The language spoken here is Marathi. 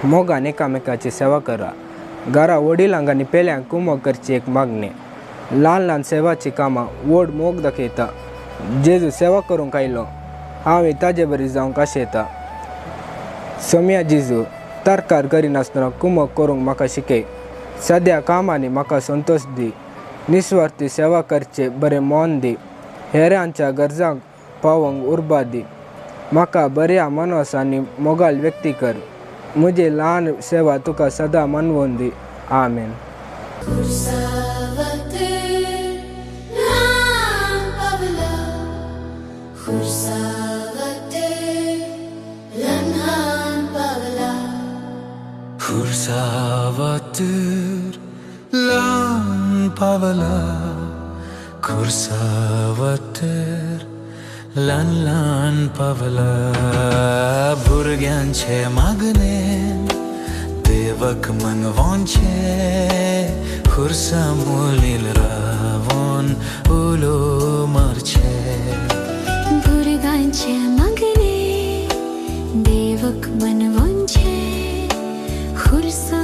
मोगान एकामेकाची सेवा करा. घरा वडिलांगांनी पेल्यांक कुमक करची एक मागणे. ल्हान ल्हान सेवाची कामां व्हड मोग दाखयता. जेजू सेवा करूंक आयलो, हांवें ताजे बरी जावंक आशेता. सोम्या जेजू, तरकार करिनासतना कुमक करूंक म्हाका शिकय. सद्या कामांनी म्हाका संतोश दी. निस्वार्थी सेवा करचे बरें मोन दी. हेरांच्या गरजांक पावोवंक उर्बा दी. म्हाका बऱ्या मनस आनी मोगाल व्यक्ती कर. म्हजी ल्हान सेवा तुका सदां मनवून दी. आमेन. Kursavatır lan pavala, kursavatır lan pavala. Burganche magne devak manvonche, kursa mulil ravon ulo marche. Burganche magne devak manvonche, खुर्सा